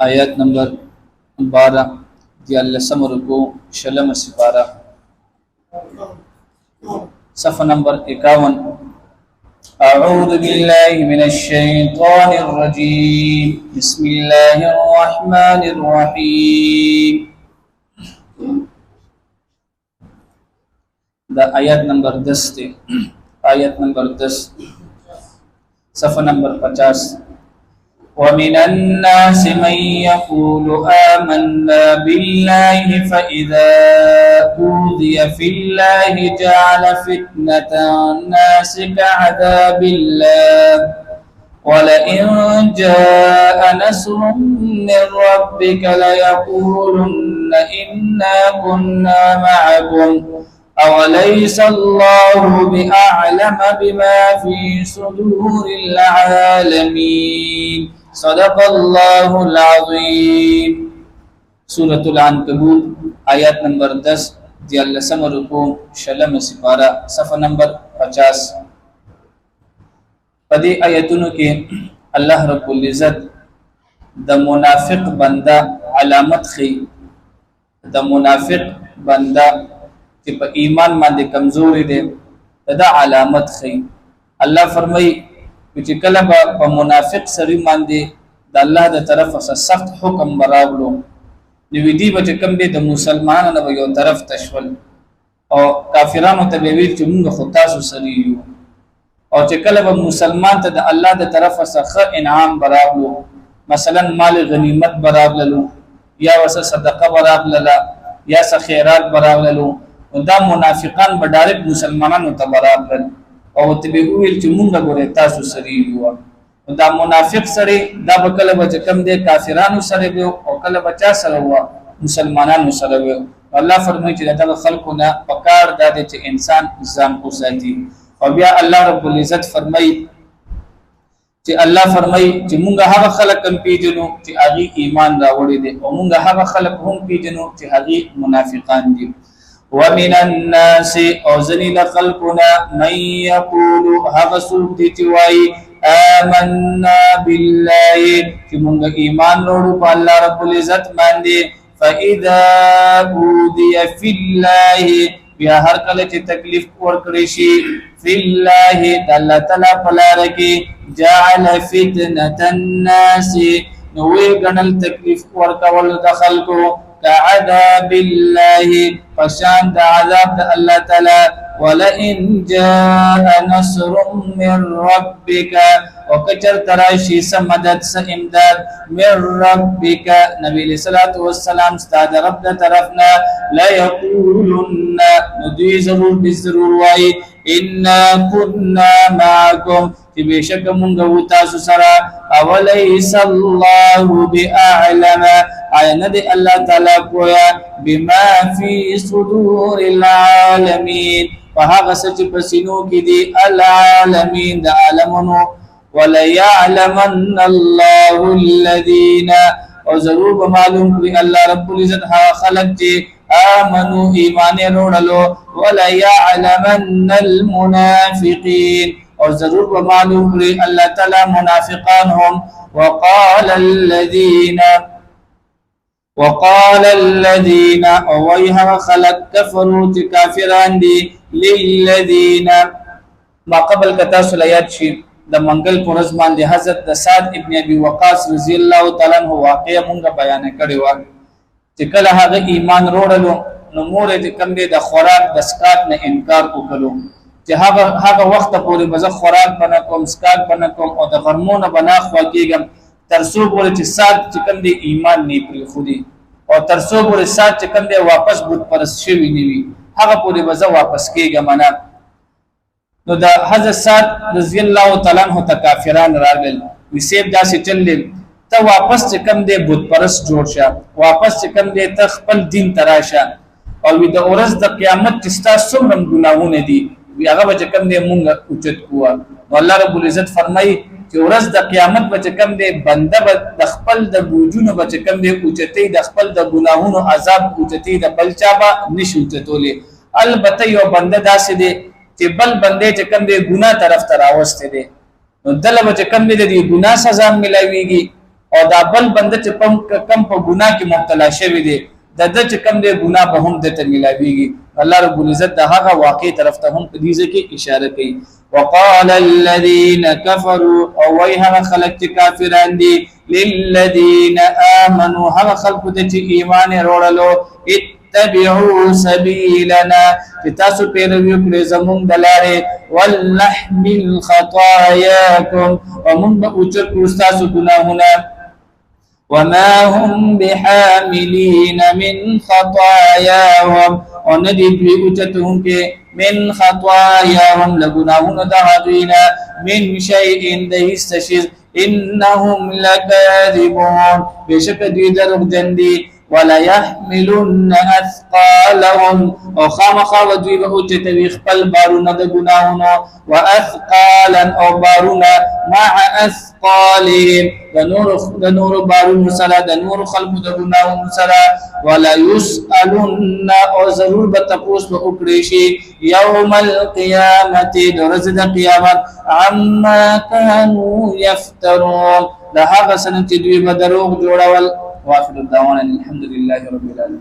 آیت نمبر 12 دیالسم رکو شلم سپارہ صفحہ نمبر 51 اعوذ باللہ من الشیطان الرجیم بسم اللہ الرحمن الرحیم دا آیت نمبر 10 تے آیت نمبر 10 صفحہ نمبر 50 ومن الناس من يقول آمنا بالله فإذا أوذي في الله جعل فتنة الناس كعذاب الله ولئن جاء نصر من ربك ليقولن إنا كنا معكم أوليس الله بأعلم بما في صدور العالمين صدق الله العظیم سورة العنکبوت آیت نمبر 10 دیالسم رکو شلم سپارہ صفحہ نمبر 50 پدی آیتونو کې الله رب العزت د منافق بنده علامت خي د منافق بنده چې په ایمان باندې کمزوري دي دا علامت خي الله فرمای چې کله په منافق سری باندې د الله د طرفه سخت حکم براغلو نو دی به کوم دي د مسلمانانو په یو طرف تشول او کافرانو ته به ویل چې موږ خو تاسو سری یو او چې کله به مسلمان ته د الله د طرفه څخه انعام براغلو مثلا مال غنیمت براغلو یا وس صدقه براغللا یا س خیرات براغلو دا منافقان به ډایرکټ مسلمانانو ته براغلل او ته به ویل چې مونږ غوړې تاسو سره یو دا منافق سره دا به کله به کم دي کافرانو سره به او کله به چا سره و مسلمانانو سره و الله فرمایي چې دا خلقونه پکار د دې چې انسان ځان کو ساتي او بیا الله رب العزت فرمایي چې الله فرمایي چې مونږ هغه خلق کم پیژنو چې هغه ایمان راوړي دي او مونږ هغه خلق هم پیژنو چې هغه منافقان دي ومن الناس اوزنی لخلقنا من يقول هذا سوق تیوای آمنا بالله چې مونږ ایمان وروړو په الله رب العزت باندې فاذا اوذي في الله بیا هر کله چې تکلیف ورکړي شي فی الله تعالی تعالی پلار کې جعل فتنه الناس نو غنل تکلیف ورکول د خلقو كعذاب الله فشان عذاب الله تعالى ولئن جاء نصر من ربك وكجر تراشي سمدد سامداد من ربك نبي صلى والسلام استاد رب طرفنا لا يقولن ندي ضرور بضرور واي إنا كنا معكم چې بشک مونږ و تاسو سره اوليس الله باعلم عین دی الله تعالی کویا بما فی صدور العالمین فهغه سچ پسینو کې دی العالمین د عالمونو وليعلمن الله الذين او ضرور معلوم کړي الله رب العزت ها خلق چې آمنوا ایمان وروړلو وليعلمن المنافقين اور ضرور معلوم کړي الله تعالی منافقان هم وقال الذين او ويها خلق كفروا كافرون دي للذين ما قبل کتا سلیات شي د منګل پرز باندې حضرت سعد ابن ابي وقاص رضی الله تعالی عنہ واقعه مونږه بیان کړی و چې کله هغه ایمان وروړلو نو مور دې کم دي د خوراک د سکات نه انکار وکړو چې هغه وخت پورې مزه خوراک بنا کوم سکات بنا کوم او د غرمونه بنا خو کېږم ترسو پورې چې سات چې کوم دی ایمان نه پری خودي او ترسو پورې سات چې کوم دی واپس بت پرست شوی نیوي هغه پورې مزه واپس کېږم نه نو د حضرت سعد رضی الله تعالی عنہ کافران راغل وسیب داسې چلل ته واپس چې کوم دی بت پرست جوړ شه واپس چې کوم دی ته خپل دین تراشه او د اورز د قیامت چې تاسو څومره ګناهونه دي وی هغه به کوم دی مونږ اوچت کوه نو الله رب العزت فرمایي چې ورځ د قیامت به کوم دی بنده به د خپل د بوجونو به کوم دی اوچتي د خپل د ګناهونو عذاب اوچتي د بلچا به نشي اوچتولې البته یو بنده داسې دی چې بل بنده چې کوم دی ګناه طرف ته راوسته دی نو دله به کوم دی د ګناه سزا ملایويږي او دا بل بنده چې کم په ګناه کې مبتلا شوی دی د چې کم دی ګناه به هم د ته ملاویږي الله رب العزت د هغه واقع طرف ته هم په دې کې اشاره کوي وقال الذين كفروا او وای هغه خلک چې کافران دي للذين امنوا هغه خلق چې ایمان وروړلو اتبعوا سبيلنا تاسو پیروي کړئ زمون دلاره ولنحمل خطاياكم ومن اوچر تاسو ګناهونه وما هم بحاملين من خطاياهم وندي اوچتهم کې من خطاياهم لګناهون دهغینا من شيء دهستشز انهم لكاذبون بشک دوی دروغجن دي ولا يحملن اثقالهم او خامخا ودوی به اوچتوي خپل بارونه د ګناهونو واثقالا او بارونه مع اثقالهم د نور بارون سره د نور خلق د ګناهونو سره ولا يسالون او ضرور به تاسو به وکړي شي يوم القيامه درز د قیامت عما كانوا يفترون ده هغه سنه چې دوی به دروغ جوړول واخر الدعوانا الحمد لله رب العالمين